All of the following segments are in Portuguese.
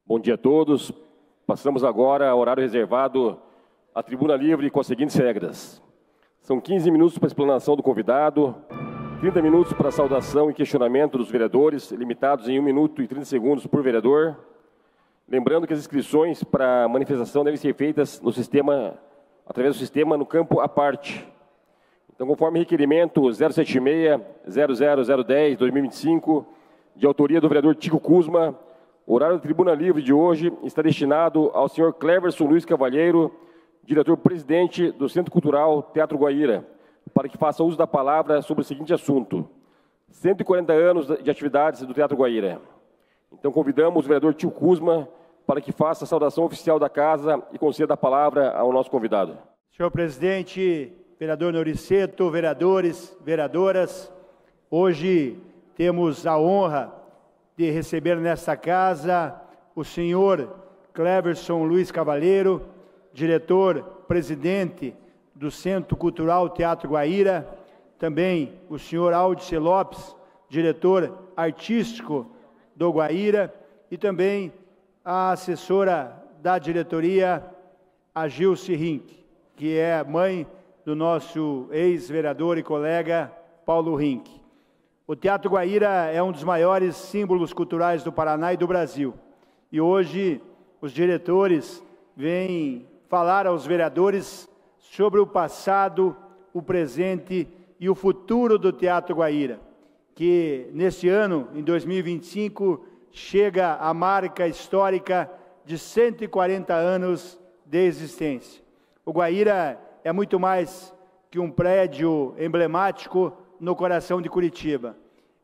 Bom dia a todos. Passamos agora ao horário reservado à tribuna livre com as seguintes regras. São 15 minutos para a explanação do convidado, 30 minutos para a saudação e questionamento dos vereadores, limitados em 1 minuto e 30 segundos por vereador. Lembrando que as inscrições para a manifestação devem ser feitas no sistema, através do sistema no campo à parte. Então, conforme requerimento 076-00010-2025, de autoria do vereador Tico Kuzma, o horário da tribuna livre de hoje está destinado ao senhor Cleverson Luiz Cavalheiro, diretor-presidente do Centro Cultural Teatro Guaíra, para que faça uso da palavra sobre o seguinte assunto: 140 anos de atividades do Teatro Guaíra. Então, convidamos o vereador Tico Kuzma para que faça a saudação oficial da casa e conceda a palavra ao nosso convidado. Senhor presidente, vereador Noriceto, vereadores, vereadoras, hoje temos a honra de receber nesta casa o senhor Cleverson Luiz Cavalheiro, diretor-presidente do Centro Cultural Teatro Guaíra, também o senhor Aldice Lopes, diretor artístico do Guaíra, e também a assessora da diretoria, a Gilce Rink, que é mãe do nosso ex-vereador e colega Paulo Rink. O Teatro Guaíra é um dos maiores símbolos culturais do Paraná e do Brasil. E hoje os diretores vêm falar aos vereadores sobre o passado, o presente e o futuro do Teatro Guaíra, que neste ano, em 2025, chega à marca histórica de 140 anos de existência. O Guaíra é muito mais que um prédio emblemático no coração de Curitiba.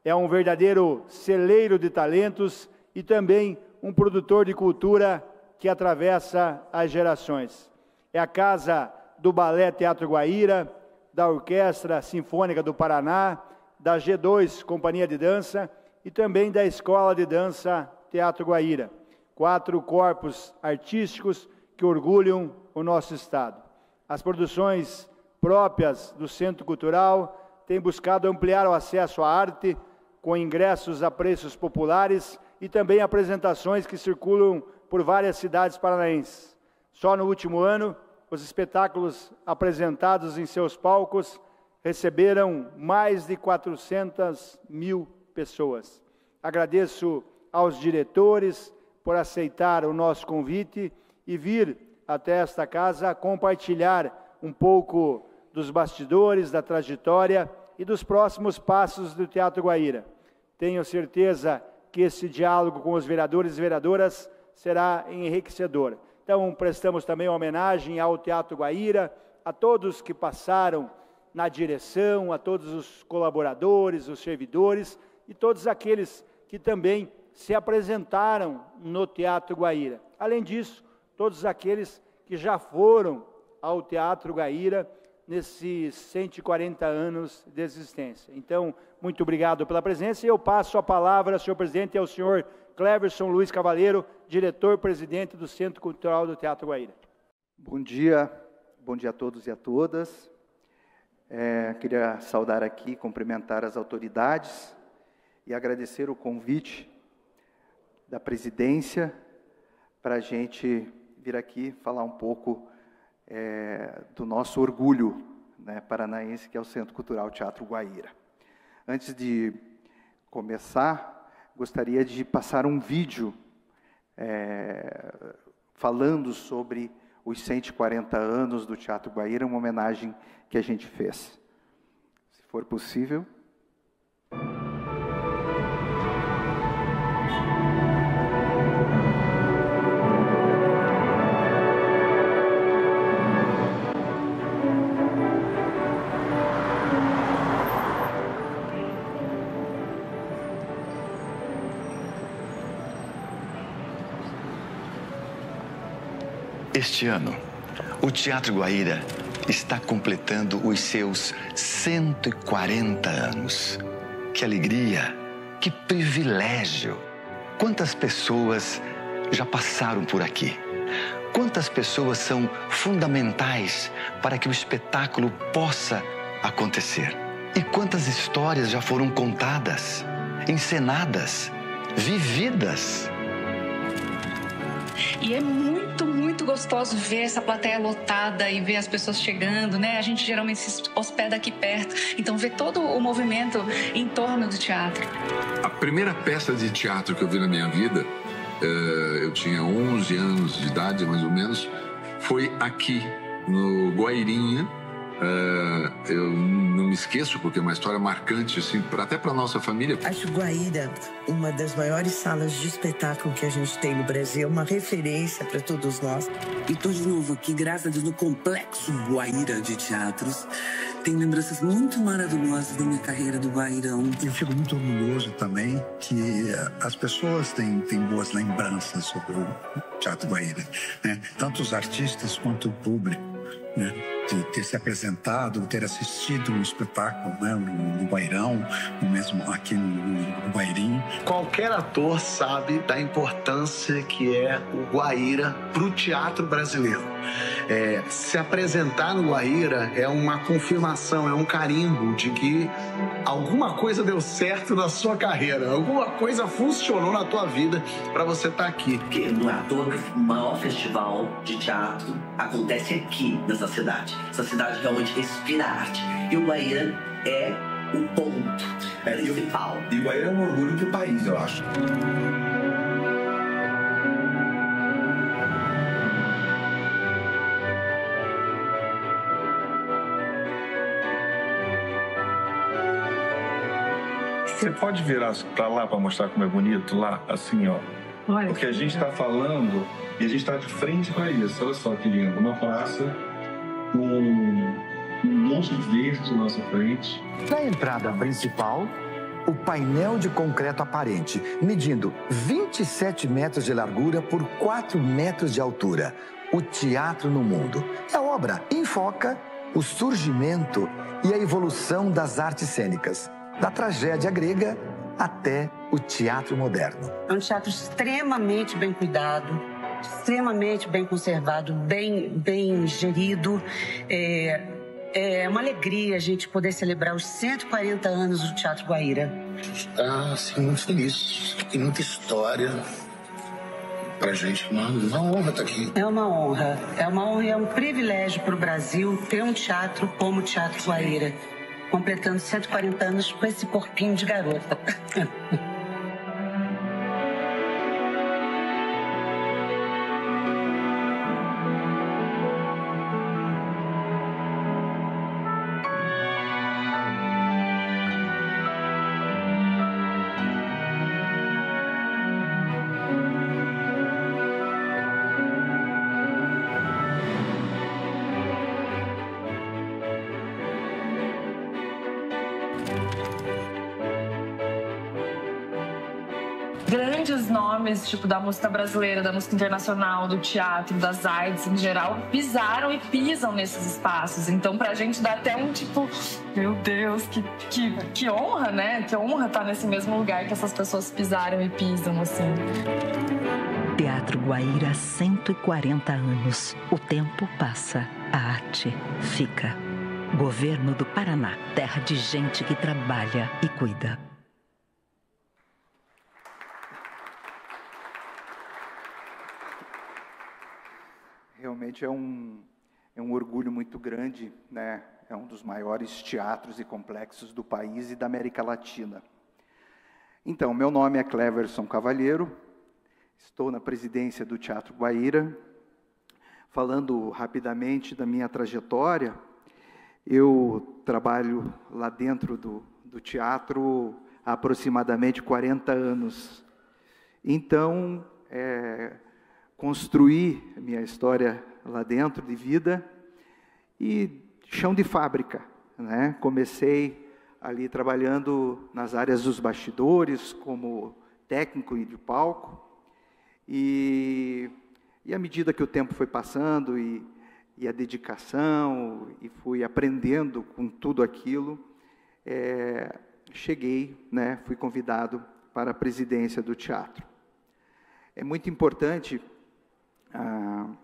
É um verdadeiro celeiro de talentos e também um produtor de cultura que atravessa as gerações. É a casa do Balé Teatro Guaíra, da Orquestra Sinfônica do Paraná, da G2 Companhia de Dança e também da Escola de Dança Teatro Guaíra. 4 corpos artísticos que orgulham o nosso estado. As produções próprias do Centro Cultural têm buscado ampliar o acesso à arte, com ingressos a preços populares e também apresentações que circulam por várias cidades paranaenses. Só no último ano, os espetáculos apresentados em seus palcos receberam mais de 400 mil pessoas. Agradeço aos diretores por aceitar o nosso convite e vir até esta casa compartilhar um pouco dos bastidores, da trajetória e dos próximos passos do Teatro Guaíra. Tenho certeza que esse diálogo com os vereadores e vereadoras será enriquecedor. Então, prestamos também uma homenagem ao Teatro Guaíra, a todos que passaram na direção, a todos os colaboradores, os servidores e todos aqueles que também se apresentaram no Teatro Guaíra. Além disso, todos aqueles que já foram ao Teatro Guaíra nesses 140 anos de existência. Então, muito obrigado pela presença e eu passo a palavra, senhor presidente, ao senhor Cleverson Luiz Cavalheiro, diretor-presidente do Centro Cultural do Teatro Guaíra. Bom dia a todos e a todas. Queria saudar aqui, cumprimentar as autoridades e agradecer o convite da presidência para a gente vir aqui falar um pouco do nosso orgulho, né, paranaense, que é o Centro Cultural Teatro Guaíra. Antes de começar, gostaria de passar um vídeo falando sobre os 140 anos do Teatro Guaíra, uma homenagem que a gente fez. Se for possível. Este ano, o Teatro Guaíra está completando os seus 140 anos. Que alegria, que privilégio! Quantas pessoas já passaram por aqui? Quantas pessoas são fundamentais para que o espetáculo possa acontecer? E quantas histórias já foram contadas, encenadas, vividas? E é muito, muito gostoso ver essa plateia lotada e ver as pessoas chegando, né? A gente geralmente se hospeda aqui perto, então ver todo o movimento em torno do teatro. A primeira peça de teatro que eu vi na minha vida, eu tinha 11 anos de idade, mais ou menos, foi aqui, no Guairinha. Eu não me esqueço, porque é uma história marcante, assim, até para nossa família. Acho Guaíra uma das maiores salas de espetáculo que a gente tem no Brasil, uma referência para todos nós. E tô de novo aqui, graças a Deus, no Complexo Guaíra de Teatros. Tem lembranças muito maravilhosas da minha carreira do Guairão. Eu fico muito orgulhoso também que as pessoas têm boas lembranças sobre o Teatro Guaíra, né? Tanto os artistas quanto o público, né? De ter se apresentado, ter assistido um espetáculo, né? no Guairão, mesmo aqui no Guairinho. Qualquer ator sabe da importância que é o Guaíra para o teatro brasileiro. Se apresentar no Guaíra é uma confirmação, é um carimbo de que alguma coisa deu certo na sua carreira, alguma coisa funcionou na tua vida para você estar aqui. Porque não é à toa que o maior festival de teatro acontece aqui nessa cidade. Essa cidade realmente respira arte. E o Guaíra é o ponto principal. E o Guaíra é um orgulho do país, eu acho. Você pode virar pra lá pra mostrar como é bonito lá, assim, ó. Olha. Porque a gente tá falando e a gente tá de frente pra isso. Olha só que lindo, uma praça com um monte verde na nossa frente. Na entrada principal, o painel de concreto aparente, medindo 27 metros de largura por 4 metros de altura. O Teatro no Mundo. A obra enfoca o surgimento e a evolução das artes cênicas, da tragédia grega até o teatro moderno. É um teatro extremamente bem cuidado, extremamente bem conservado, bem gerido. É uma alegria a gente poder celebrar os 140 anos do Teatro Guaíra. Sim, muito feliz. Tem muita história pra gente. Uma honra estar aqui. É uma honra e é um privilégio para o Brasil ter um teatro como o Teatro Guaíra, completando 140 anos com esse corpinho de garota. Grandes nomes, tipo, da música brasileira, da música internacional, do teatro, das artes em geral, pisaram e pisam nesses espaços. Então, pra gente dá até um tipo, meu Deus, que honra, né? Que honra estar nesse mesmo lugar que essas pessoas pisaram e pisam, assim. Teatro Guaíra há 140 anos. O tempo passa, a arte fica. Governo do Paraná, terra de gente que trabalha e cuida. Realmente é um orgulho muito grande, né? É um dos maiores teatros e complexos do país e da América Latina. Então, meu nome é Cleverson Cavalheiro, estou na presidência do Teatro Guaíra. Falando rapidamente da minha trajetória, eu trabalho lá dentro do teatro há aproximadamente 40 anos. Então, construí a minha história lá dentro de vida e chão de fábrica, né? Comecei ali trabalhando nas áreas dos bastidores, como técnico de palco, e à medida que o tempo foi passando e a dedicação, e fui aprendendo com tudo aquilo, cheguei, né? Fui convidado para a presidência do teatro. É muito importante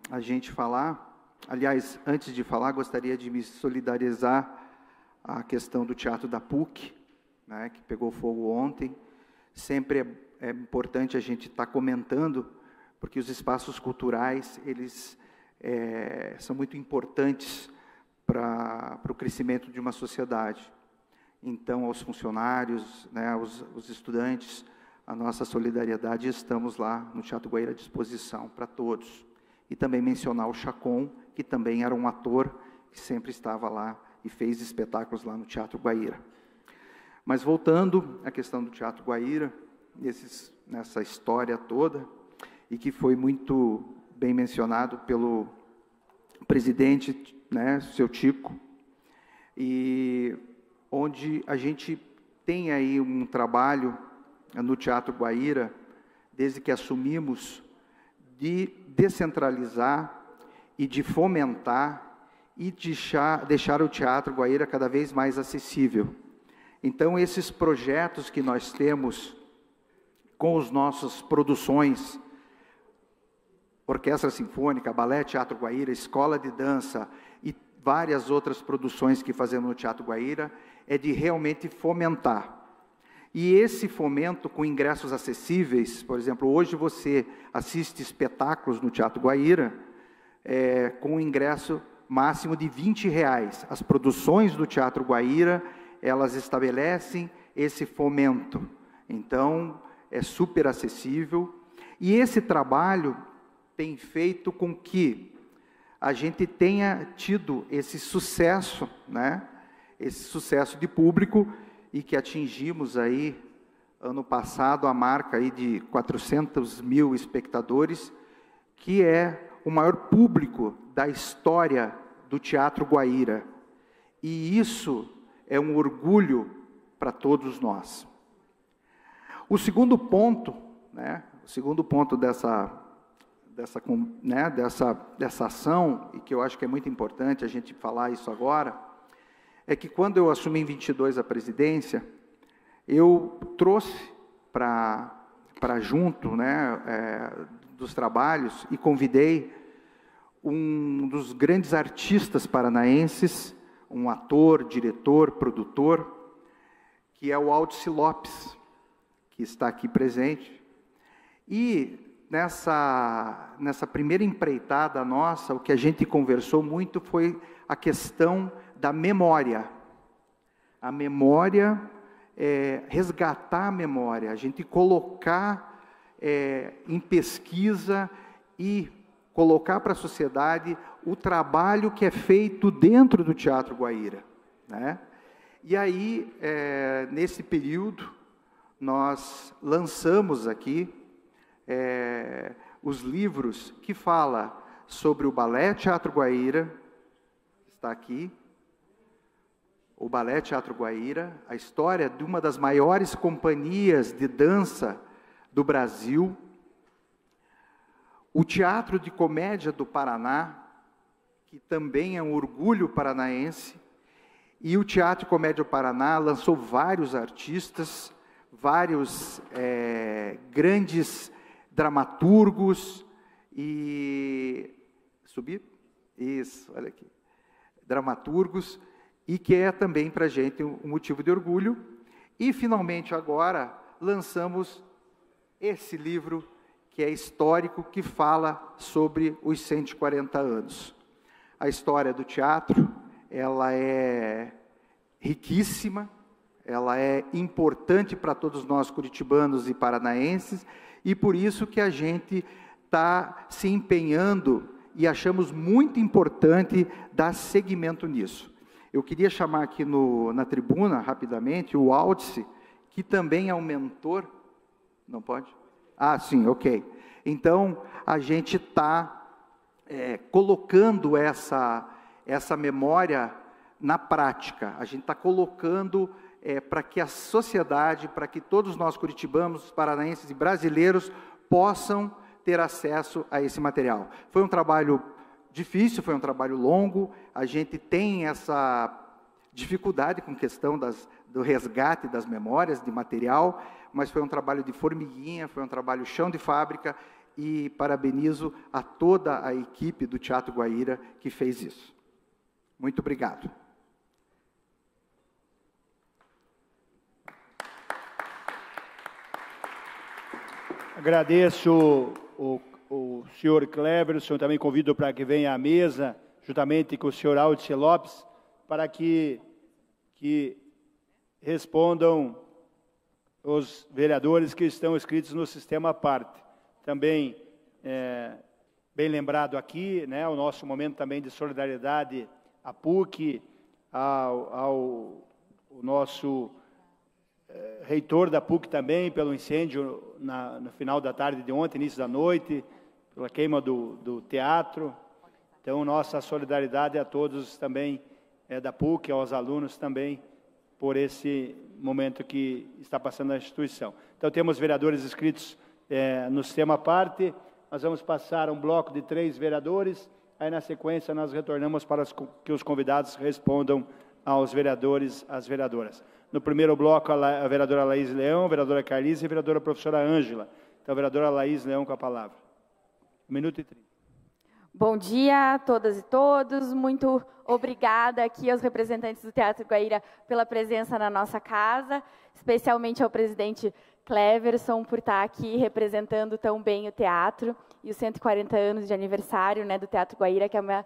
a gente falar, aliás, antes de falar, gostaria de me solidarizar a questão do Teatro da PUC, né, que pegou fogo ontem. Sempre é importante a gente estar comentando, porque os espaços culturais, eles são muito importantes para o crescimento de uma sociedade. Então, aos funcionários, né, aos estudantes, a nossa solidariedade, estamos lá no Teatro Guaíra à disposição para todos. E também mencionar o Chacon, que também era um ator que sempre estava lá e fez espetáculos lá no Teatro Guaíra. Mas voltando à questão do Teatro Guaíra, nessa história toda, e que foi muito bem mencionado pelo presidente, né, seu Tico, e onde a gente tem aí um trabalho no Teatro Guaíra, desde que assumimos, de descentralizar e de fomentar e deixar o Teatro Guaíra cada vez mais acessível. Então, esses projetos que nós temos com as nossas produções, Orquestra Sinfônica, Balé Teatro Guaíra, Escola de Dança e várias outras produções que fazemos no Teatro Guaíra, é de realmente fomentar. E esse fomento com ingressos acessíveis, por exemplo, hoje você assiste espetáculos no Teatro Guaíra com um ingresso máximo de R$20. As produções do Teatro Guaíra, elas estabelecem esse fomento. Então, é super acessível. E esse trabalho tem feito com que a gente tenha tido esse sucesso, né? Esse sucesso de público, e que atingimos aí, ano passado, a marca aí de 400 mil espectadores, que é o maior público da história do Teatro Guaíra. E isso é um orgulho para todos nós. O segundo ponto, né, dessa ação, e que eu acho que é muito importante a gente falar isso agora, é que quando eu assumi em 22 a presidência, eu trouxe para junto, né, dos trabalhos, e convidei um dos grandes artistas paranaenses, um ator, diretor, produtor, que é o Aldice Lopes, que está aqui presente. E nessa primeira empreitada nossa, o que a gente conversou muito foi a questão da memória. A memória, resgatar a memória, a gente colocar em pesquisa e colocar para a sociedade o trabalho que é feito dentro do Teatro Guaíra, né? E aí, nesse período, nós lançamos aqui os livros que falam sobre o Balé Teatro Guaíra, está aqui, o Balé Teatro Guaíra, a história de uma das maiores companhias de dança do Brasil, o Teatro de Comédia do Paraná, que também é um orgulho paranaense, e o Teatro de Comédia do Paraná lançou vários artistas, vários grandes dramaturgos, e... Subir? Isso, olha aqui. Dramaturgos, e que é também para a gente um motivo de orgulho. E, finalmente, agora, lançamos esse livro, que é histórico, que fala sobre os 140 anos. A história do teatro, ela é riquíssima, ela é importante para todos nós curitibanos e paranaenses, e por isso que a gente está se empenhando e achamos muito importante dar seguimento nisso. Eu queria chamar aqui na tribuna, rapidamente, o Aldice, que também é um mentor. Não pode? Ah, sim, ok. Então, a gente está colocando essa memória na prática. A gente está colocando para que a sociedade, para que todos nós curitibanos, paranaenses e brasileiros possam ter acesso a esse material. Foi um trabalho difícil, foi um trabalho longo, a gente tem essa dificuldade com a questão do resgate das memórias, de material, mas foi um trabalho de formiguinha, foi um trabalho chão de fábrica, e parabenizo a toda a equipe do Teatro Guaíra que fez isso. Muito obrigado. Agradeço o senhor Cleverson, também convido para que venha à mesa, juntamente com o senhor Aldice Lopes, para que respondam os vereadores que estão inscritos no sistema à parte. Também, bem lembrado aqui, né, o nosso momento também de solidariedade à PUC, ao nosso reitor da PUC também, pelo incêndio no final da tarde de ontem, início da noite, pela queima do teatro. Então, nossa solidariedade a todos também da PUC, aos alunos também, por esse momento que está passando na instituição. Então, temos vereadores inscritos no sistema à parte. Nós vamos passar um bloco de 3 vereadores. Aí, na sequência, nós retornamos para que os convidados respondam aos vereadores, às vereadoras. No primeiro bloco, a vereadora Laís Leão, a vereadora Carlise e a vereadora professora Ângela. Então, a vereadora Laís Leão com a palavra. 1 minuto e 30. Bom dia a todas e todos. Muito obrigada aqui aos representantes do Teatro Guaíra pela presença na nossa casa, especialmente ao presidente Cleverson por estar aqui representando tão bem o teatro e os 140 anos de aniversário, né, do Teatro Guaíra, que é uma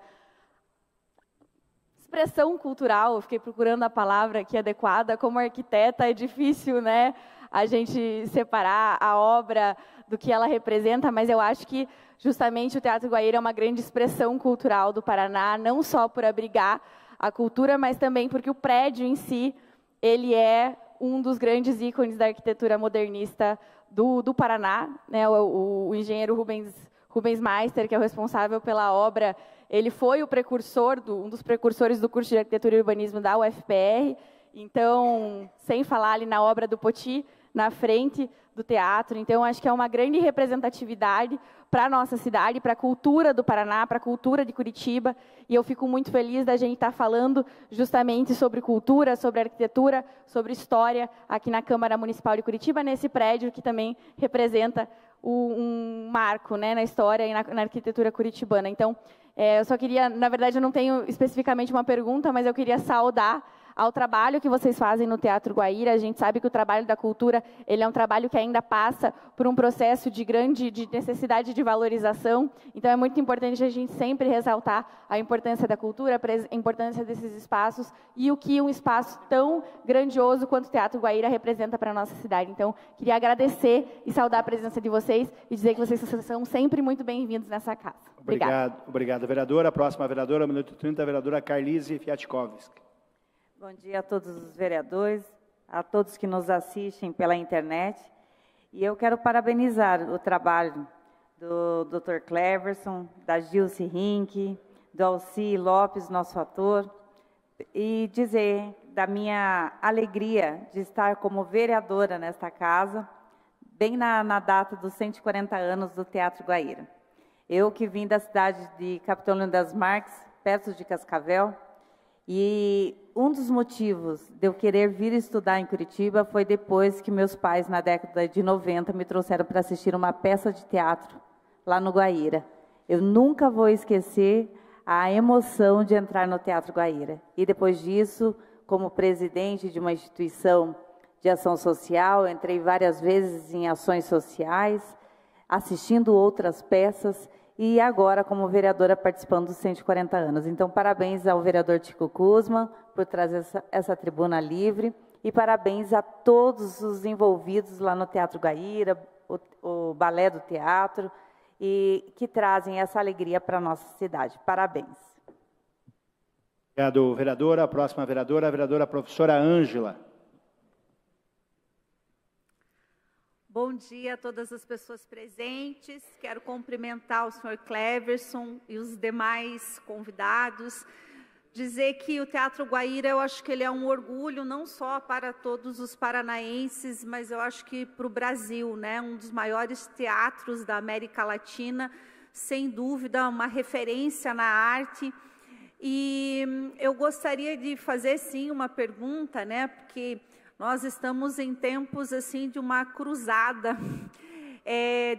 expressão cultural. Eu fiquei procurando a palavra aqui adequada. Como arquiteta é difícil, né, a gente separar a obra do que ela representa, mas eu acho que justamente o Teatro Guaíra é uma grande expressão cultural do Paraná, não só por abrigar a cultura, mas também porque o prédio em si, ele é um dos grandes ícones da arquitetura modernista do Paraná, né? O engenheiro Rubens Meister, que é o responsável pela obra, ele foi o precursor, um dos precursores do curso de arquitetura e urbanismo da UFPR. Então, sem falar ali na obra do Poti, na frente do teatro. Então, acho que é uma grande representatividade para a nossa cidade, para a cultura do Paraná, para a cultura de Curitiba. E eu fico muito feliz da gente estar falando justamente sobre cultura, sobre arquitetura, sobre história aqui na Câmara Municipal de Curitiba, nesse prédio que também representa um marco, né, na história e na arquitetura curitibana. Então, eu só queria, na verdade, eu não tenho especificamente uma pergunta, mas eu queria saudar ao trabalho que vocês fazem no Teatro Guaíra. A gente sabe que o trabalho da cultura, ele é um trabalho que ainda passa por um processo de necessidade de valorização. Então, é muito importante a gente sempre ressaltar a importância da cultura, a importância desses espaços e o que um espaço tão grandioso quanto o Teatro Guaíra representa para a nossa cidade. Então, queria agradecer e saudar a presença de vocês e dizer que vocês são sempre muito bem-vindos nessa casa. Obrigado, vereadora. A próxima vereadora, 1 minuto e 30, a vereadora Carlise Fiatkovski. Bom dia a todos os vereadores, a todos que nos assistem pela internet. E eu quero parabenizar o trabalho do Dr. Cleverson, da Gilce Rink, do Alci Lopes, nosso ator, e dizer da minha alegria de estar como vereadora nesta casa, bem na data dos 140 anos do Teatro Guaíra. Eu que vim da cidade de Capitolino das Marques, perto de Cascavel, e um dos motivos de eu querer vir estudar em Curitiba foi depois que meus pais, na década de 90, me trouxeram para assistir uma peça de teatro lá no Guaíra. Eu nunca vou esquecer a emoção de entrar no Teatro Guaíra. E depois disso, como presidente de uma instituição de ação social, entrei várias vezes em ações sociais, assistindo outras peças, e agora como vereadora participando dos 140 anos. Então, parabéns ao vereador Tico Kuzma por trazer essa tribuna livre e parabéns a todos os envolvidos lá no Teatro Guaíra, o Balé do Teatro, e que trazem essa alegria para a nossa cidade. Parabéns. Obrigado, vereadora. A próxima vereadora, a vereadora professora Ângela. Bom dia a todas as pessoas presentes. Quero cumprimentar o senhor Cleverson e os demais convidados. Dizer que o Teatro Guaíra, eu acho que ele é um orgulho, não só para todos os paranaenses, mas eu acho que para o Brasil, né? Um dos maiores teatros da América Latina, sem dúvida, uma referência na arte. E eu gostaria de fazer, sim, uma pergunta, né? Porque nós estamos em tempos assim de uma cruzada,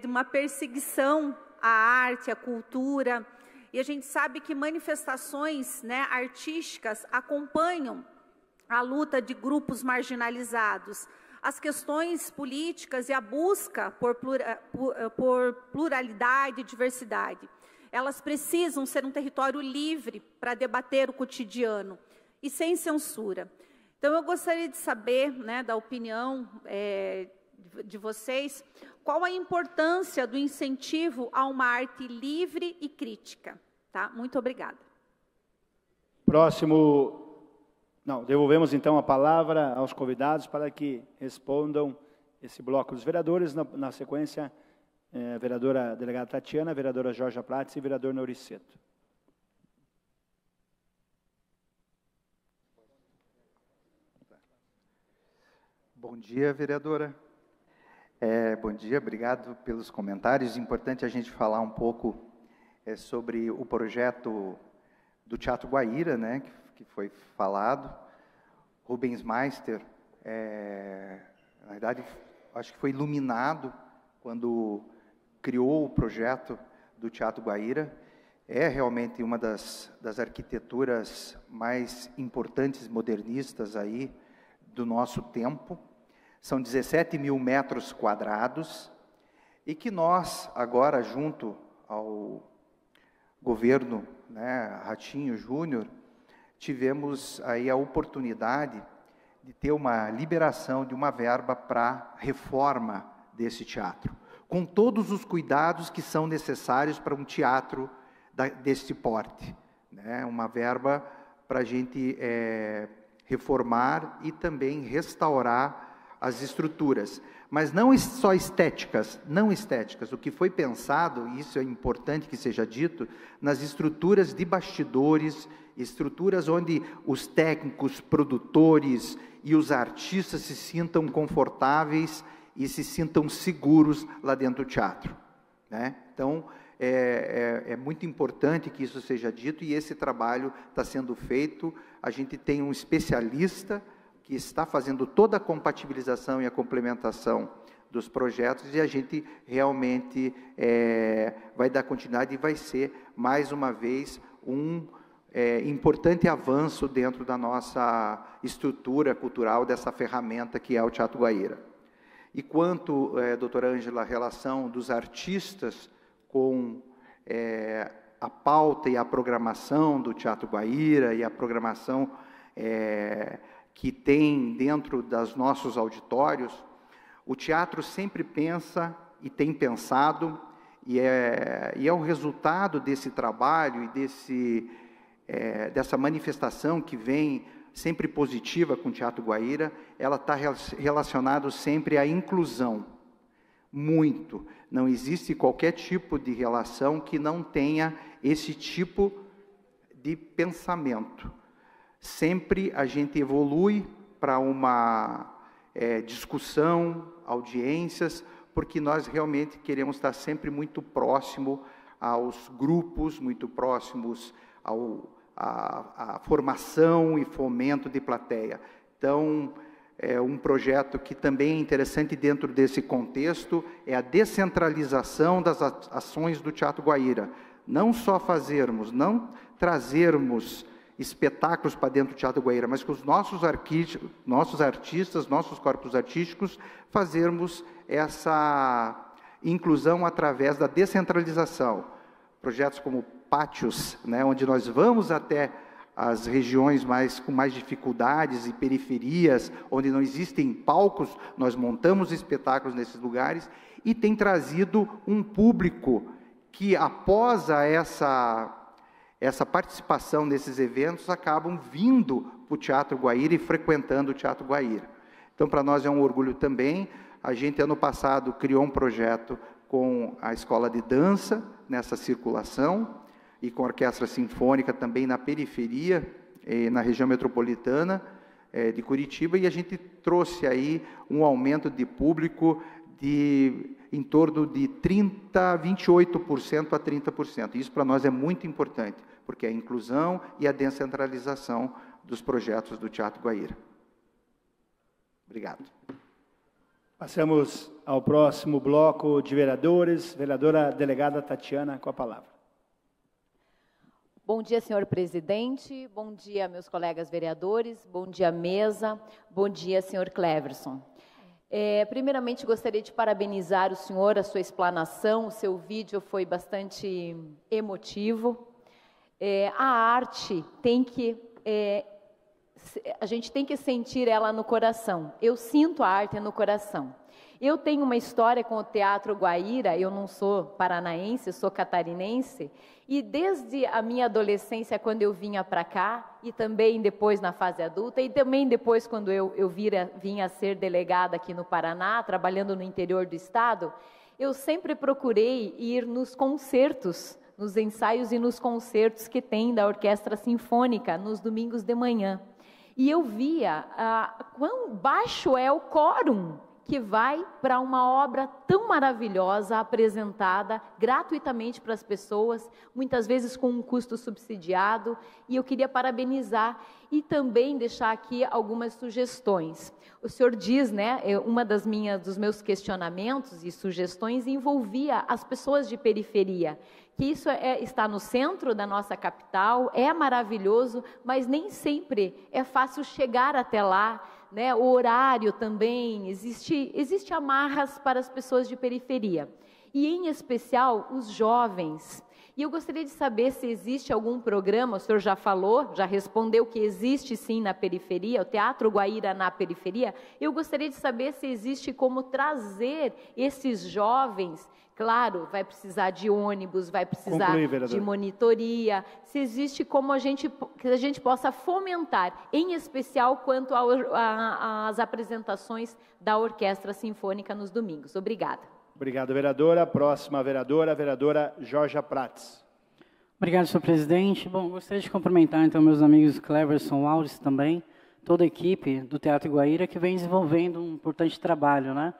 de uma perseguição à arte, à cultura, e a gente sabe que manifestações, né, artísticas acompanham a luta de grupos marginalizados, as questões políticas e a busca por pluralidade e diversidade. Elas precisam ser um território livre para debater o cotidiano e sem censura. Então, eu gostaria de saber, né, da opinião de vocês, qual a importância do incentivo a uma arte livre e crítica. Tá? Muito obrigada. Devolvemos então a palavra aos convidados para que respondam esse bloco dos vereadores. Na sequência, vereadora delegada Tatiana, vereadora Jorge Platz e vereador Nauriceto. Bom dia, vereadora. Bom dia, obrigado pelos comentários. Importante a gente falar um pouco sobre o projeto do Teatro Guaíra, né, que foi falado. Rubens Meister, na verdade, acho que foi iluminado quando criou o projeto do Teatro Guaíra. É realmente uma das arquiteturas mais importantes, modernistas aí do nosso tempo. São 17 mil metros quadrados e que nós, agora, junto ao governo, né, Ratinho Júnior, tivemos aí a oportunidade de ter uma liberação de uma verba para reforma desse teatro, com todos os cuidados que são necessários para um teatro desse porte, né? Uma verba para a gente reformar e também restaurar as estruturas, mas não só estéticas, o que foi pensado, e isso é importante que seja dito, nas estruturas de bastidores, estruturas onde os técnicos, produtores e os artistas se sintam confortáveis e se sintam seguros lá dentro do teatro, né? Então, é muito importante que isso seja dito, e esse trabalho está sendo feito. A gente tem um especialista que está fazendo toda a compatibilização e a complementação dos projetos, e a gente realmente vai dar continuidade e vai ser, mais uma vez, um importante avanço dentro da nossa estrutura cultural, dessa ferramenta que é o Teatro Guaíra. E quanto, doutora Ângela, a relação dos artistas com a pauta e a programação do Teatro Guaíra e a programação que tem dentro dos nossos auditórios, o teatro sempre pensa e tem pensado, e é o resultado desse trabalho e dessa manifestação que vem sempre positiva com o Teatro Guaíra. Ela está relacionada sempre à inclusão, muito. Não existe qualquer tipo de relação que não tenha esse tipo de pensamento. Sempre a gente evolui para uma discussão, audiências, porque nós realmente queremos estar sempre muito próximo aos grupos, muito próximos à formação e fomento de plateia. Então, um projeto que também é interessante dentro desse contexto é a descentralização das ações do Teatro Guaíra. Não só não trazermos espetáculos para dentro do Teatro Guaíra, mas com os nossos artistas, nossos corpos artísticos, fazermos essa inclusão através da descentralização. Projetos como pátios, né, onde nós vamos até as regiões com mais dificuldades e periferias, onde não existem palcos, nós montamos espetáculos nesses lugares, e tem trazido um público que, após essa participação nesses eventos, acabam vindo para o Teatro Guaíra e frequentando o Teatro Guaíra. Então, para nós é um orgulho também. A gente, ano passado, criou um projeto com a Escola de Dança, nessa circulação, e com a Orquestra Sinfônica também na periferia, na região metropolitana de Curitiba, e a gente trouxe aí um aumento de público em torno de 28% a 30%. Isso para nós é muito importante, porque é a inclusão e a descentralização dos projetos do Teatro Guaíra. Obrigado. Passamos ao próximo bloco de vereadores. Vereadora delegada Tatiana, com a palavra. Bom dia, senhor presidente. Bom dia, meus colegas vereadores. Bom dia, mesa. Bom dia, senhor Cleverson. Primeiramente, gostaria de parabenizar o senhor, a sua explanação, o seu vídeo foi bastante emotivo. A arte tem que... a gente tem que sentir ela no coração. Eu sinto a arte no coração. Eu tenho uma história com o Teatro Guaíra, eu não sou paranaense, eu sou catarinense, e desde a minha adolescência, quando eu vinha para cá, e também depois na fase adulta, e também depois quando eu vinha a ser delegada aqui no Paraná, trabalhando no interior do estado, eu sempre procurei ir nos concertos, nos ensaios e nos concertos que tem da Orquestra Sinfônica, nos domingos de manhã. E eu via quão baixo é o quórum que vai para uma obra tão maravilhosa, apresentada gratuitamente para as pessoas, muitas vezes com um custo subsidiado, e eu queria parabenizar e também deixar aqui algumas sugestões. O senhor diz, né, dos meus questionamentos e sugestões envolvia as pessoas de periferia, que isso está no centro da nossa capital, é maravilhoso, mas nem sempre é fácil chegar até lá, né? O horário também, existe amarras para as pessoas de periferia, e em especial os jovens. E eu gostaria de saber se existe algum programa, o senhor já falou, já respondeu que existe sim na periferia, o Teatro Guaíra na periferia. Eu gostaria de saber se existe como trazer esses jovens, claro, vai precisar de ônibus, vai precisar de monitoria, se existe como que a gente possa fomentar, em especial quanto às apresentações da Orquestra Sinfônica nos domingos. Obrigada. Obrigado, vereadora. Próxima vereadora, a vereadora Jorja Prats. Obrigado, senhor presidente. Bom, gostaria de cumprimentar, então, meus amigos Cleverson, Alves também, toda a equipe do Teatro Guaíra, que vem desenvolvendo um importante trabalho, né,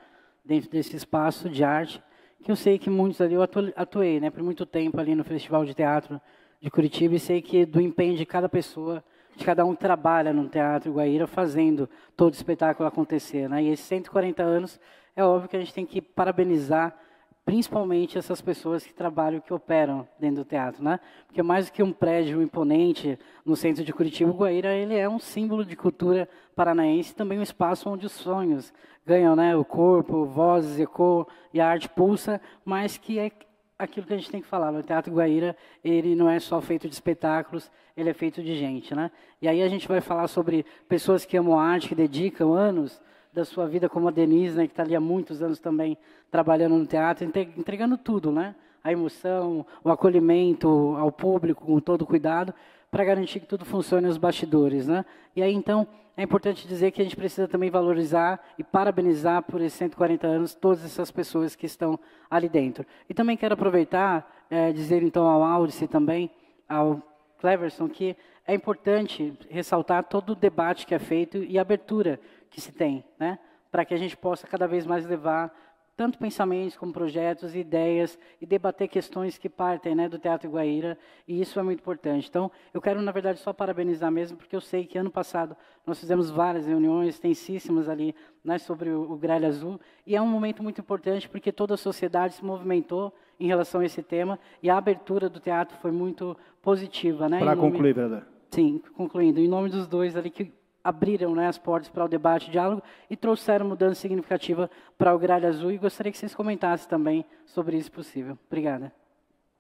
dentro desse espaço de arte, que eu sei que muitos ali, eu atuei, né, por muito tempo ali no Festival de Teatro de Curitiba, e sei que do empenho de cada pessoa, de cada um que trabalha no Teatro Guaíra, fazendo todo o espetáculo acontecer, né, e esses 140 anos, é óbvio que a gente tem que parabenizar principalmente essas pessoas que trabalham, que operam dentro do teatro, né? Porque mais do que um prédio imponente no centro de Curitiba, o Guaíra, ele é um símbolo de cultura paranaense, também um espaço onde os sonhos ganham, né, o corpo, vozes, eco, e a arte pulsa, mas que é aquilo que a gente tem que falar. O Teatro Guaíra, ele não é só feito de espetáculos, ele é feito de gente, né? E aí a gente vai falar sobre pessoas que amam a arte, que dedicam anos da sua vida, como a Denise, né, que está ali há muitos anos também trabalhando no teatro, entregando tudo, né? A emoção, o acolhimento ao público, com todo o cuidado, para garantir que tudo funcione nos bastidores, né? E aí, então, é importante dizer que a gente precisa também valorizar e parabenizar por esses 140 anos todas essas pessoas que estão ali dentro. E também quero aproveitar, dizer então ao Audice também, ao Cleverson, que é importante ressaltar todo o debate que é feito e a abertura que se tem, né, para que a gente possa cada vez mais levar tanto pensamentos como projetos, ideias e debater questões que partem, né, do Teatro Guaíra, e isso é muito importante. Então, eu quero, na verdade, só parabenizar mesmo, porque eu sei que ano passado nós fizemos várias reuniões extensíssimas ali, né, sobre o Gralha Azul, e é um momento muito importante porque toda a sociedade se movimentou em relação a esse tema, e a abertura do teatro foi muito positiva, né? Para concluir, vereador. Sim, concluindo, em nome dos dois ali que abriram, né, as portas para o debate e diálogo e trouxeram mudança significativa para o Gralha Azul, e gostaria que vocês comentassem também sobre isso, possível. Obrigada.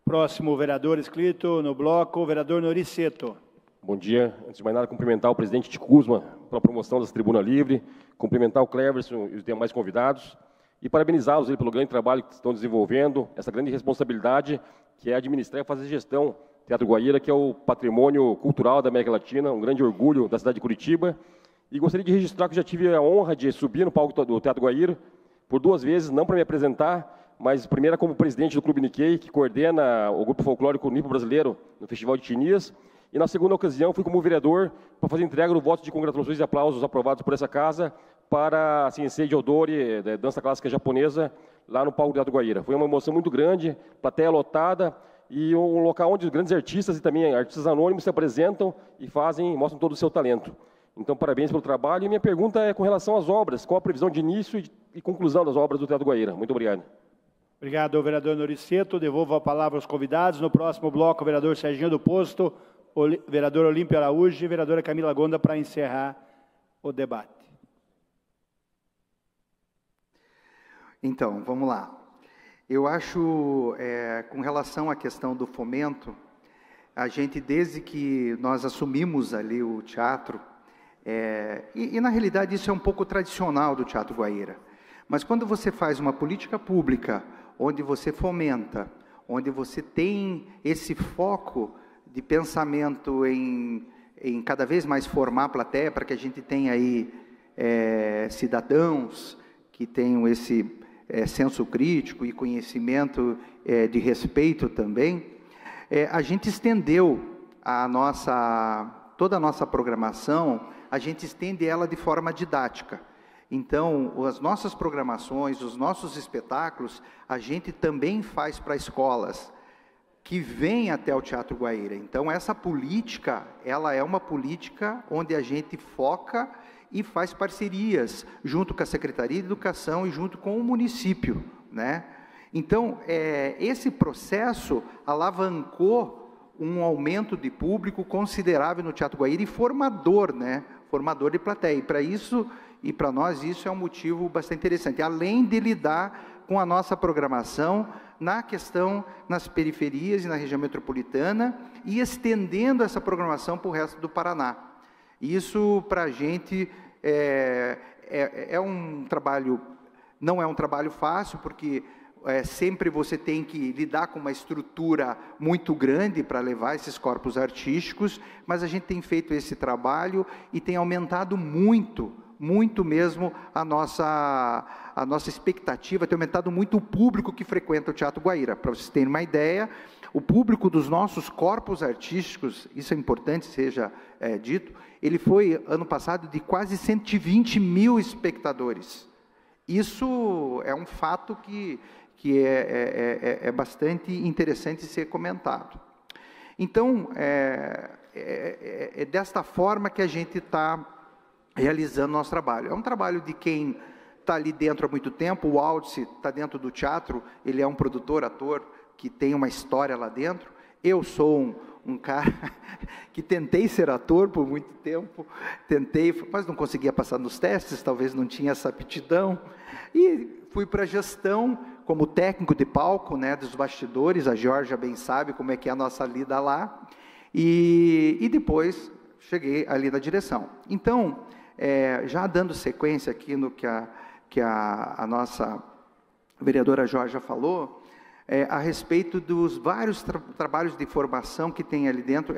Próximo vereador inscrito no bloco, o vereador Noriceto. Bom dia. Antes de mais nada, cumprimentar o presidente Tico Kuzma pela promoção dessa tribuna livre, cumprimentar o Cleverson e os demais convidados e parabenizá-los pelo grande trabalho que estão desenvolvendo, essa grande responsabilidade que é administrar e fazer gestão Teatro Guaíra, que é o patrimônio cultural da América Latina, um grande orgulho da cidade de Curitiba. E gostaria de registrar que eu já tive a honra de subir no palco do Teatro Guaíra por 2 vezes, não para me apresentar, mas primeira como presidente do Clube Nikkei, que coordena o grupo folclórico nipo-brasileiro no Festival de Tinias. E na segunda ocasião fui como vereador para fazer entrega do voto de congratulações e aplausos aprovados por essa casa para a Sensei de Odori, dança clássica japonesa, lá no palco do Teatro Guaíra. Foi uma emoção muito grande, plateia lotada, e um local onde grandes artistas e também artistas anônimos se apresentam e mostram todo o seu talento. Então, parabéns pelo trabalho. E minha pergunta é com relação às obras. Qual a previsão de início e conclusão das obras do Teatro Guaíra? Muito obrigado. Obrigado, vereador Noriceto. Devolvo a palavra aos convidados. No próximo bloco, o vereador Serginho do Posto, vereador Olímpio Araújo e vereadora Camila Gonda para encerrar o debate. Então, vamos lá. Eu acho, com relação à questão do fomento, a gente, desde que nós assumimos ali o teatro, e na realidade isso é um pouco tradicional do Teatro Guaíra, mas quando você faz uma política pública, onde você fomenta, onde você tem esse foco de pensamento em cada vez mais formar a plateia, para que a gente tenha aí cidadãos que tenham esse senso crítico e conhecimento de respeito também, a gente estendeu toda a nossa programação, a gente estende ela de forma didática. Então, as nossas programações, os nossos espetáculos, a gente também faz para escolas que vêm até o Teatro Guaíra. Então, essa política, ela é uma política onde a gente foca e faz parcerias junto com a Secretaria de Educação e junto com o município, né? Então, esse processo alavancou um aumento de público considerável no Teatro Guaíra e formador, né? Formador de plateia. E para isso, e para nós, isso é um motivo bastante interessante. Além de lidar com a nossa programação na questão, nas periferias e na região metropolitana, e estendendo essa programação para o resto do Paraná. Isso, para a gente, é um trabalho, não é um trabalho fácil, porque sempre você tem que lidar com uma estrutura muito grande para levar esses corpos artísticos, mas a gente tem feito esse trabalho e tem aumentado muito mesmo a nossa expectativa, tem aumentado muito o público que frequenta o Teatro Guaíra. Para vocês terem uma ideia, o público dos nossos corpos artísticos, isso é importante seja dito, ele foi, ano passado, de quase 120 mil espectadores. Isso é um fato que é bastante interessante ser comentado. Então, é desta forma que a gente está realizando nosso trabalho. É um trabalho de quem está ali dentro há muito tempo. O Aldice está dentro do teatro, ele é um produtor, ator, que tem uma história lá dentro. Eu sou um cara que tentei ser ator por muito tempo, mas não conseguia passar nos testes, talvez não tinha essa aptidão, e fui para a gestão como técnico de palco, né, dos bastidores. A Georgia bem sabe como é que é a nossa lida lá, e depois cheguei ali na direção. Então, já dando sequência aqui no que a nossa vereadora Georgia falou, a respeito dos vários trabalhos de formação que tem ali dentro,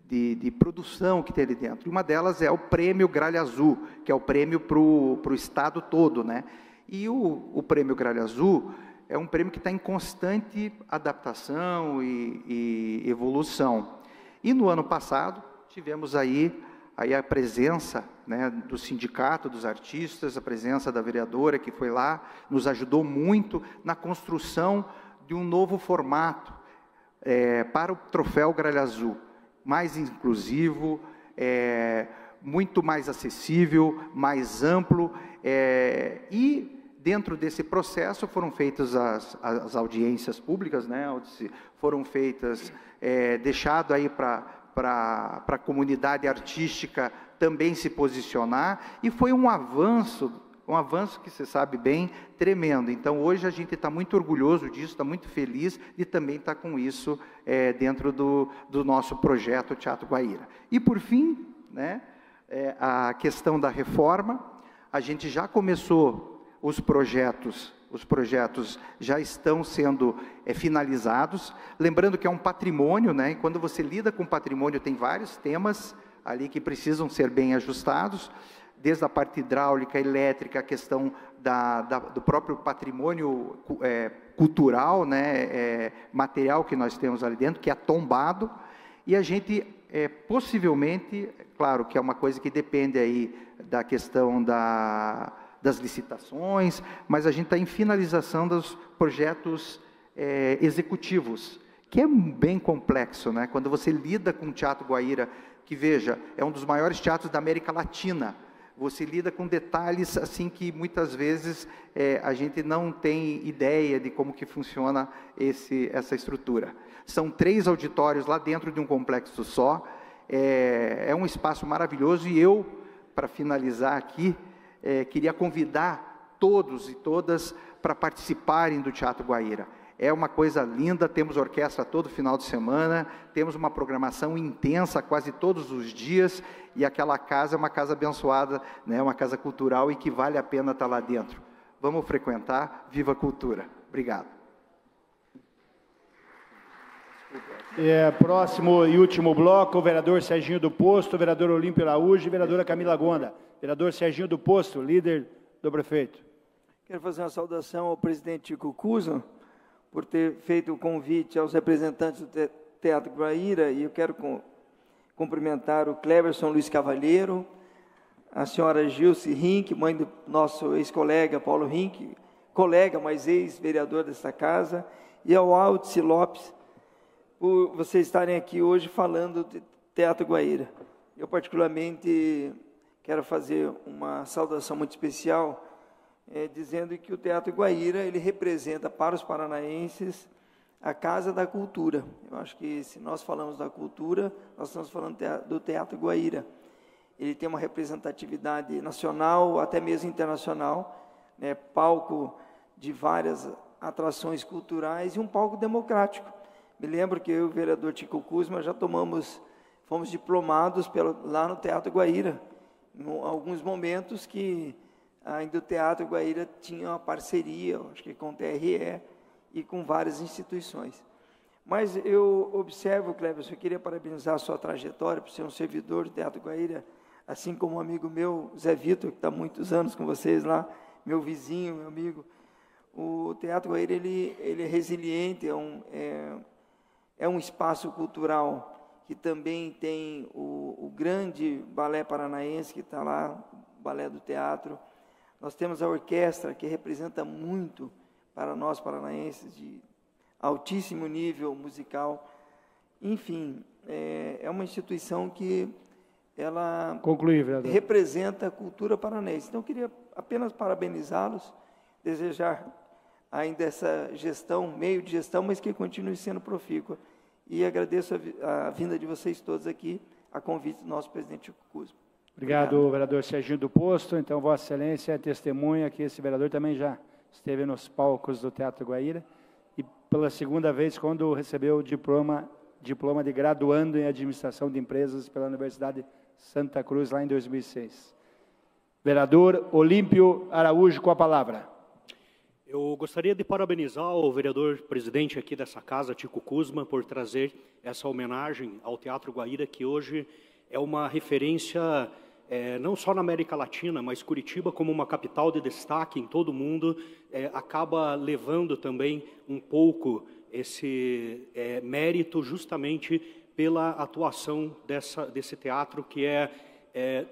de produção que tem ali dentro. Uma delas é o Prêmio Gralha Azul, que é o prêmio para o estado todo, né? E o Prêmio Gralha Azul é um prêmio que está em constante adaptação e evolução. E no ano passado, tivemos aí a presença, né, do sindicato dos artistas, a presença da vereadora que foi lá, nos ajudou muito na construção de um novo formato para o Troféu Gralha Azul, mais inclusivo, muito mais acessível, mais amplo, e dentro desse processo foram feitas as audiências públicas, né, foram feitas, deixado aí para a comunidade artística também se posicionar, e foi um avanço que você sabe bem, tremendo. Então, hoje a gente está muito orgulhoso disso, está muito feliz de também estar com isso dentro do nosso projeto Teatro Guaíra. E, por fim, né, a questão da reforma, a gente já começou os projetos já estão sendo finalizados, lembrando que é um patrimônio, né? E quando você lida com patrimônio, tem vários temas ali que precisam ser bem ajustados, desde a parte hidráulica, elétrica, a questão do próprio patrimônio cultural, né? Material que nós temos ali dentro, que é tombado, e a gente, possivelmente, claro que é uma coisa que depende aí da questão das licitações, mas a gente está em finalização dos projetos executivos, que é bem complexo, né? Quando você lida com o Teatro Guaíra, que, veja, é um dos maiores teatros da América Latina, você lida com detalhes assim que muitas vezes a gente não tem ideia de como que funciona essa estrutura. São 3 auditórios lá dentro de um complexo só, é um espaço maravilhoso, e eu, para finalizar aqui, queria convidar todos e todas para participarem do Teatro Guaíra. É uma coisa linda, temos orquestra todo final de semana, temos uma programação intensa quase todos os dias, e aquela casa é uma casa abençoada, né? Uma casa cultural e que vale a pena estar lá dentro. Vamos frequentar, viva a cultura. Obrigado. Próximo e último bloco, o vereador Serginho do Posto, o vereador Olímpio Araújo e a vereadora Camila Gonda. Vereador Serginho do Posto, líder do prefeito. Quero fazer uma saudação ao presidente Chico Kuzma, por ter feito o convite aos representantes do Teatro Guaíra, e eu quero cumprimentar o Cleverson Luiz Cavalheiro, a senhora Gilce Rink, mãe do nosso ex-colega Paulo Rink, colega, mas ex-vereador desta casa, e ao Aldice Lopes, por vocês estarem aqui hoje falando de Teatro Guaíra. Eu, particularmente, quero fazer uma saudação muito especial, dizendo que o Teatro Guaíra, ele representa para os paranaenses a Casa da Cultura. Eu acho que, se nós falamos da cultura, nós estamos falando do Teatro Guaíra. Ele tem uma representatividade nacional, até mesmo internacional, né, palco de várias atrações culturais e um palco democrático. Me lembro que eu e o vereador Chico Kuzma já fomos diplomados lá no Teatro Guaíra, em alguns momentos que ainda o Teatro Guaíra tinha uma parceria, acho que com o TRE e com várias instituições. Mas eu observo, Cleverson, eu queria parabenizar a sua trajetória por ser um servidor do Teatro Guaíra, assim como um amigo meu, Zé Vitor, que está há muitos anos com vocês lá, meu vizinho, meu amigo. O Teatro Guaíra, ele é resiliente, é um espaço cultural que também tem o grande balé paranaense que está lá, o balé do teatro. Nós temos a orquestra, que representa muito para nós paranaenses, de altíssimo nível musical. Enfim, é uma instituição que ela representa a cultura paranaense. Então, eu queria apenas parabenizá-los, desejar ainda essa gestão, meio de gestão, mas que continue sendo profícua. E agradeço a vinda de vocês todos aqui, a convite do nosso presidente Chico Kuzma. Obrigado, vereador Serginho do Posto. Então, Vossa Excelência é testemunha que esse vereador também já esteve nos palcos do Teatro Guaíra e, pela segunda vez, quando recebeu o diploma de graduando em Administração de Empresas pela Universidade Santa Cruz, lá em 2006. Vereador Olímpio Araújo, com a palavra. Eu gostaria de parabenizar o vereador presidente aqui dessa casa, Chico Kuzma, por trazer essa homenagem ao Teatro Guaíra, que hoje é uma referência não só na América Latina, mas Curitiba, como uma capital de destaque em todo o mundo, acaba levando também um pouco esse mérito justamente pela atuação desse teatro que é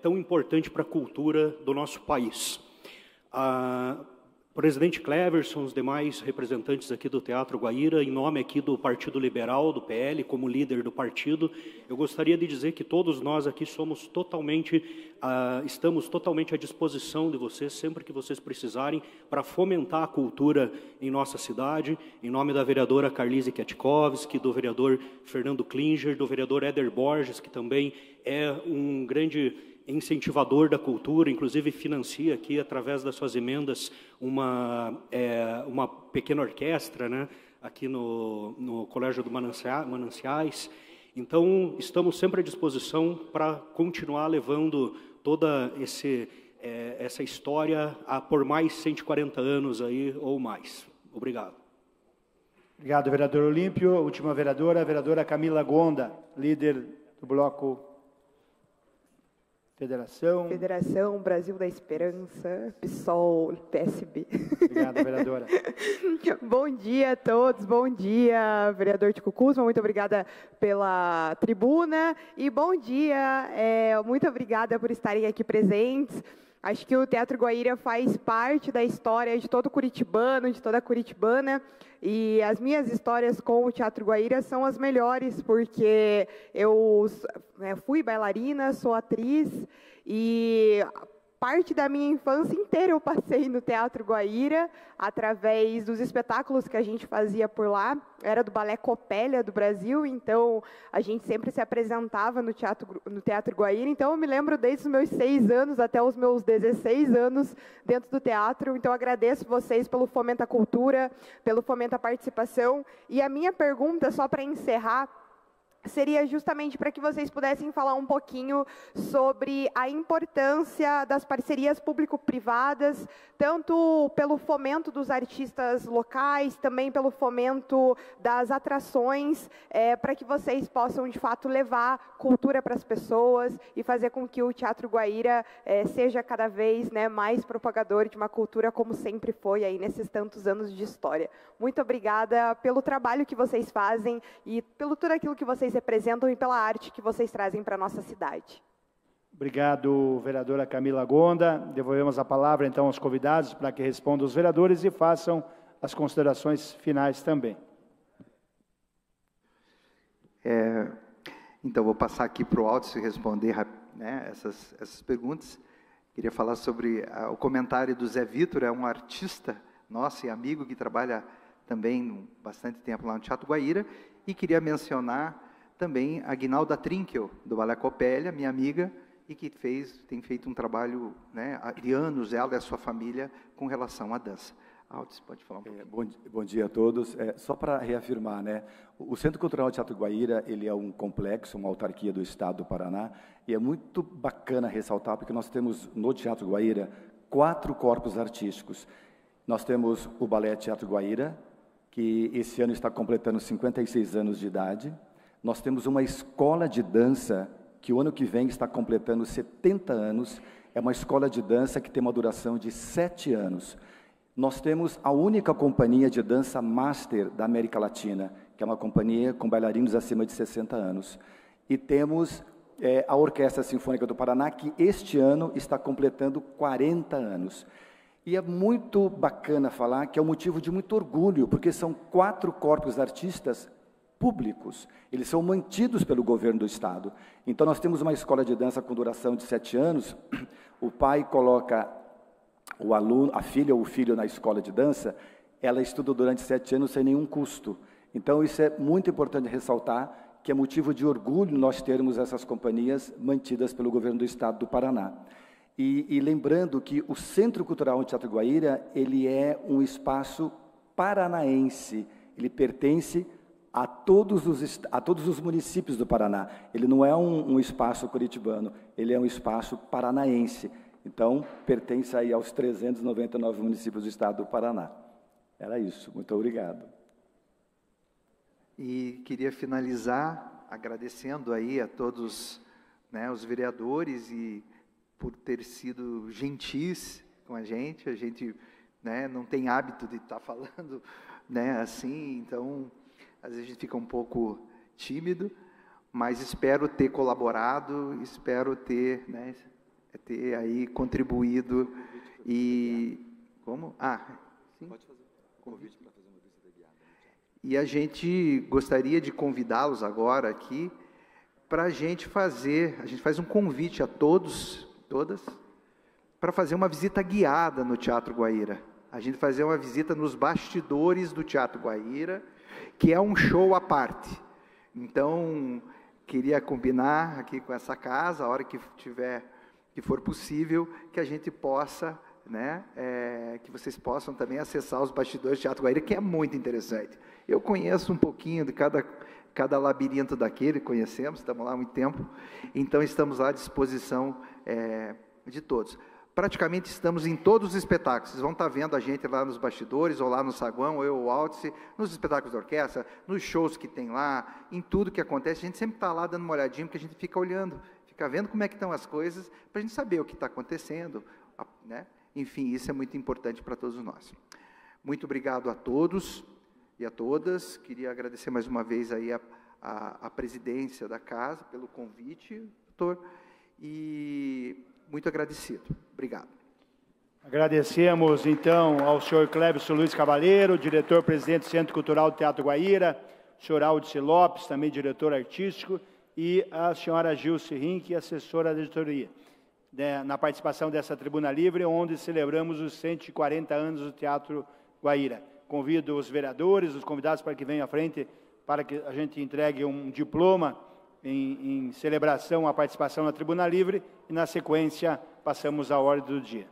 tão importante para a cultura do nosso país. Presidente Cleverson, os demais representantes aqui do Teatro Guaíra, em nome aqui do Partido Liberal, do PL, como líder do partido, eu gostaria de dizer que todos nós aqui estamos totalmente à disposição de vocês, sempre que vocês precisarem, para fomentar a cultura em nossa cidade, em nome da vereadora Carlise Kiatkovski, do vereador Fernando Klinger, do vereador Éder Borges, que também é um grande incentivador da cultura, inclusive financia aqui, através das suas emendas, uma pequena orquestra, né, aqui no Colégio do Mananciais. Então, estamos sempre à disposição para continuar levando toda essa história por mais 140 anos aí, ou mais. Obrigado. Obrigado, vereador Olímpio. Última vereadora, a vereadora Camila Gonda, líder do bloco Federação Brasil da Esperança, PSOL, PSB. Obrigado, vereadora. Bom dia a todos, bom dia, vereador Chico Kuzma, muito obrigada pela tribuna e bom dia, muito obrigada por estarem aqui presentes. Acho que o Teatro Guaíra faz parte da história de todo curitibano, de toda curitibana, e as minhas histórias com o Teatro Guaíra são as melhores, porque eu fui bailarina, sou atriz, e parte da minha infância inteira eu passei no Teatro Guaíra, através dos espetáculos que a gente fazia por lá. Era do Balé Copélia do Brasil, então a gente sempre se apresentava no Teatro Guaíra. Então eu me lembro desde os meus 6 anos até os meus 16 anos dentro do teatro. Então agradeço vocês pelo fomento à cultura, pelo fomento à participação. E a minha pergunta, só para encerrar, seria justamente para que vocês pudessem falar um pouquinho sobre a importância das parcerias público-privadas, tanto pelo fomento dos artistas locais, também pelo fomento das atrações, para que vocês possam, de fato, levar cultura para as pessoas e fazer com que o Teatro Guaíra seja cada vez, né, mais propagador de uma cultura como sempre foi aí nesses tantos anos de história. Muito obrigada pelo trabalho que vocês fazem e pelo tudo aquilo que vocês representam e pela arte que vocês trazem para a nossa cidade. Obrigado, vereadora Camila Gonda. Devolvemos a palavra, então, aos convidados para que respondam os vereadores e façam as considerações finais também. Então, vou passar aqui para o Aldo responder, né, essas perguntas. Queria falar sobre o comentário do Zé Vitor, é um artista nosso e amigo que trabalha também bastante tempo lá no Teatro Guaíra, e queria mencionar também a Guinalda Trinkel, do Balé Copélia, minha amiga, e que tem feito um trabalho, né, de anos, ela e a sua família, com relação à dança. Aldes, pode falar um pouquinho. Bom dia a todos. Só para reafirmar, né, o Centro Cultural Teatro Guaíra, ele é um complexo, uma autarquia do Estado do Paraná, e é muito bacana ressaltar, porque nós temos no Teatro Guaíra 4 corpos artísticos. Nós temos o Balé Teatro Guaíra, que esse ano está completando 56 anos de idade. Nós temos uma escola de dança, que o ano que vem está completando 70 anos. É uma escola de dança que tem uma duração de 7 anos. Nós temos a única companhia de dança master da América Latina, que é uma companhia com bailarinos acima de 60 anos. E temos a Orquestra Sinfônica do Paraná, que este ano está completando 40 anos. E é muito bacana falar que é um motivo de muito orgulho, porque são 4 corpos artistas públicos. Eles são mantidos pelo governo do Estado. Então, nós temos uma escola de dança com duração de 7 anos. O pai coloca o aluno, a filha ou o filho na escola de dança, ela estuda durante 7 anos sem nenhum custo. Então, isso é muito importante ressaltar, que é motivo de orgulho nós termos essas companhias mantidas pelo governo do Estado do Paraná. E lembrando que o Centro Cultural Teatro Guaíra, ele é um espaço paranaense, ele pertence a todos os municípios do Paraná. Ele não é um espaço curitibano, ele é um espaço paranaense. Então, pertence aí aos 399 municípios do Estado do Paraná. Era isso, muito obrigado. E queria finalizar agradecendo aí a todos, né, os vereadores e por ter sido gentis com a gente, né, não tem hábito de estar falando, né, assim, então, às vezes a gente fica um pouco tímido, mas espero ter colaborado, espero ter, né, ter aí contribuído e... Como? Sim? Pode fazer um convite para fazer uma visita guiada. E a gente gostaria de convidá-los agora aqui para a gente faz um convite a todas, para fazer uma visita guiada no Teatro Guaíra. A gente fazer uma visita nos bastidores do Teatro Guaíra, que é um show à parte. Então, queria combinar aqui com essa casa, a hora que for possível, que a gente possa, né, que vocês possam também acessar os bastidores do Teatro Guaíra, que é muito interessante. Eu conheço um pouquinho de cada labirinto daquele, conhecemos, estamos lá há muito tempo, então estamos à disposição de todos. Praticamente estamos em todos os espetáculos, vocês vão estar vendo a gente lá nos bastidores, ou lá no saguão, ou eu, ou o Aldice, nos espetáculos da orquestra, nos shows que tem lá, em tudo que acontece, a gente sempre está lá dando uma olhadinha, porque a gente fica olhando, fica vendo como é que estão as coisas, para a gente saber o que está acontecendo, né? Enfim, isso é muito importante para todos nós. Muito obrigado a todos e a todas, queria agradecer mais uma vez aí a presidência da casa pelo convite, doutor, e muito agradecido. Obrigado. Agradecemos, então, ao senhor Cleverson Luiz Cavaleiro, diretor-presidente do Centro Cultural do Teatro Guaíra, o senhor Aldice Lopes, também diretor artístico, e a senhora Gilce Rink, assessora da editoria. na participação dessa Tribuna Livre, onde celebramos os 140 anos do Teatro Guaíra. Convido os vereadores, os convidados para que venham à frente, para que a gente entregue um diploma em celebração à participação na Tribuna Livre e, na sequência, passamos à ordem do dia.